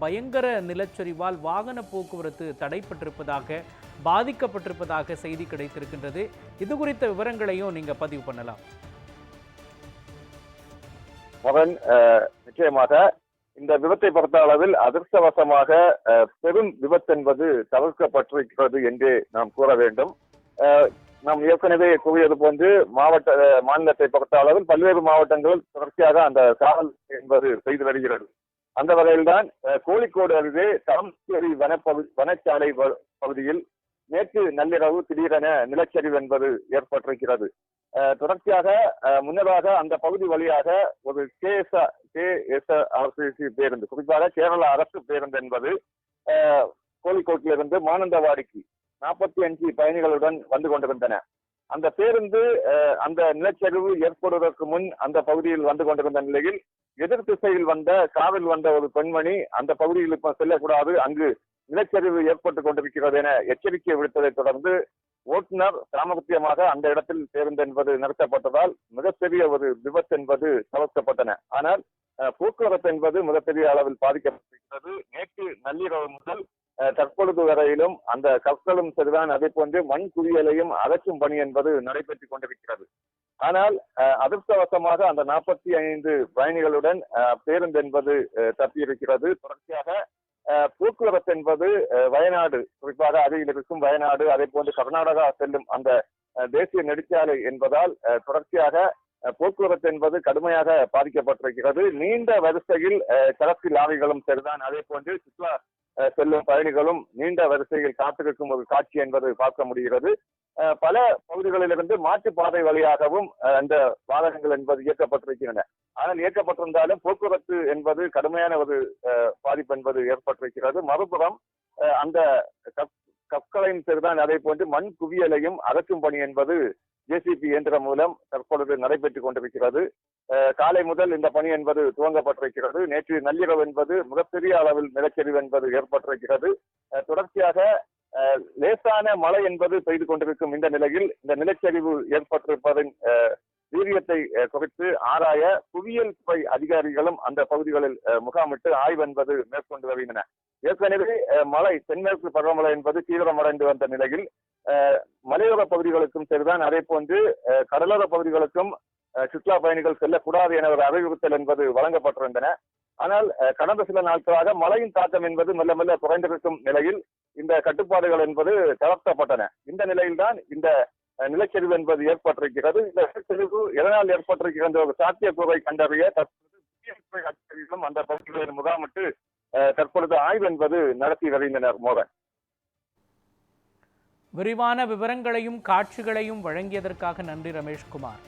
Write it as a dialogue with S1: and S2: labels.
S1: பயங்கர நிலச்சரிவால் வாகன போக்குவரத்து தடைப்பட்டிருப்பதாக, பாதிக்கப்பட்டிருப்பதாக செய்தி கிடைத்திருக்கின்றது. இது குறித்த விவரங்களையும் நீங்க பதிவு பண்ணலாம்.
S2: அவன் நிச்சயமாக இந்த விபத்தை பொறுத்த அளவில் அதிர்ஷ்டவசமாக பெரும் விபத்து என்பது தவிர்க்கப்பட்டிருக்கிறது என்றே நாம் கூற வேண்டும். நாம் ஏற்கனவே கூறியது போன்று மாநிலத்தை பொறுத்த அளவில் பல்வேறு மாவட்டங்களில் தொடர்ச்சியாக அந்த காவல் என்பது செய்து வருகிறது. அந்த வகையில்தான் கோழிக்கோடு அருகே தாமரை வனச்சாலை பகுதியில் நேற்று நள்ளிரவு திடீரென நிலச்சரிவு என்பது ஏற்பட்டிருக்கிறது. தொடர்ச்சியாக முன்னதாக அந்த பகுதி வழியாக ஒரு KSRTC பேருந்து, குறிப்பாக கேரள அரசு பேருந்து என்பது கோழிக்கோட்டிலிருந்து மானந்தவாடிக்கு 45 பயணிகளுடன் வந்து கொண்டிருந்தன. அந்த பேருந்து அந்த நிலச்சரிவு ஏற்படுவதற்கு முன் அந்த பகுதியில் வந்து கொண்டிருந்த நிலையில் எதிர் திசையில் காரில் வந்த ஒரு பெண்மணி அந்த பகுதியில் செல்லக்கூடாது, அங்கு நிலச்சரிவு ஏற்பட்டுக் கொண்டிருக்கிறது என எச்சரிக்கை விடுத்ததை தொடர்ந்து ஓட்டுநர் சாமர்த்தியமாக அந்த இடத்தில் பேருந்து என்பது நிறுத்தப்பட்டதால் மிகப்பெரிய ஒரு விபத்து என்பது தவிர்க்கப்பட்டன. ஆனால் போக்குவரத்து என்பது மிகப்பெரிய அளவில் பாதிக்கப்பட்டிருக்கிறது. நேற்று நள்ளிரவு முதல் தற்பொழுது வரையிலும் அந்த கற்களும் சரிதான், அதே போன்று மண் குவியலையும் அகற்றும் பணி என்பது நடைபெற்றுக் கொண்டிருக்கிறது. ஆனால் அதிர்ஷ்டவசமாக அந்த 45 பயணிகளுடன் பேருந்து என்பது தப்பியிருக்கிறது. தொடர்ச்சியாக போக்குவரத்து என்பது வயநாடு, குறிப்பாக அருகில் இருக்கும் வயநாடு, அதே போன்று கர்நாடகா செல்லும் அந்த தேசிய நெடுஞ்சாலை என்பதால் தொடர்ச்சியாக போக்குவரத்து என்பது கடுமையாக பாதிக்கப்பட்டிருக்கிறது. நீண்ட வரிசையில் சரக்கு லாரிகளும் சரிதான், அதே போன்று சுற்றுலா செல்லும் பயணிகளும் நீண்ட வரிசையில் காத்திருக்கும் ஒரு காட்சி என்பது பார்க்க முடிகிறது. பல பகுதிகளிலிருந்து மாற்றுப்பாதை வழியாகவும் அந்த வாகனங்கள் என்பது இயக்கப்பட்டிருக்கின்றன. ஆனால் இயக்கப்பட்டிருந்தாலும் போக்குவரத்து என்பது கடுமையான ஒரு பாதிப்பு என்பது ஏற்பட்டிருக்கிறது. மறுபுறம் அந்த கற்களையும் சரிதான், அதே போன்று மண் குவியலையும் அகற்றும் பணி என்பது JCB இயந்திரம் மூலம் தற்பொழுது நடைபெற்றுக் கொண்டிருக்கிறது. காலை முதல் இந்த பணி என்பது துவங்கப்பட்டிருக்கிறது. நேற்று நள்ளிரவு என்பது மிகப்பெரிய அளவில் நிலச்சரிவு என்பது ஏற்பட்டிருக்கிறது. தொடர்ச்சியாக லேசான மழை என்பது பெய்து கொண்டிருக்கும் இந்த நிலையில் இந்த நிலச்சரிவு ஏற்பட்டிருப்பதன் வீரியத்தை குறித்து ஆராய புவியியல் துறை அதிகாரிகளும் அந்த பகுதிகளில் முகாமிட்டு ஆய்வு என்பது மேற்கொண்டு வருகின்றன. ஏற்கனவே மழை தென்மேற்கு பருவமழை என்பது தீவிரமடைந்து வந்த நிலையில் மலையோர பகுதிகளுக்கும் சரிதான், அதே போன்று கடலோர பகுதிகளுக்கும் சுற்றுலா பயணிகள் செல்லக்கூடாது என ஒரு அறிவுறுத்தல் என்பது வழங்கப்பட்டிருந்தன. ஆனால் கடந்த சில நாட்களாக மழையின் தாக்கம் என்பது மெல்ல மெல்ல குறைந்திருக்கும் நிலையில் இந்த கட்டுப்பாடுகள் என்பது தளர்த்தப்பட்டன. இந்த நிலையில்தான் இந்த நிலச்சரிவு என்பது ஏற்பட்டிருக்கிறது. இந்த நிலச்சரிவு எதனால் ஏற்பட்டிருக்கின்ற ஒரு சாத்தியக்கூறை கண்டறிய தற்பொழுது அதிகாரிகளும் அந்த பகுதிகளில் முகாமிட்டு தற்பொழுது ஆய்வு என்பது நடத்தி வருகின்றனர். மோகன்,
S1: விரிவான விவரங்களையும் காட்சிகளையும் வழங்கியதற்காக நன்றி ரமேஷ்குமார்.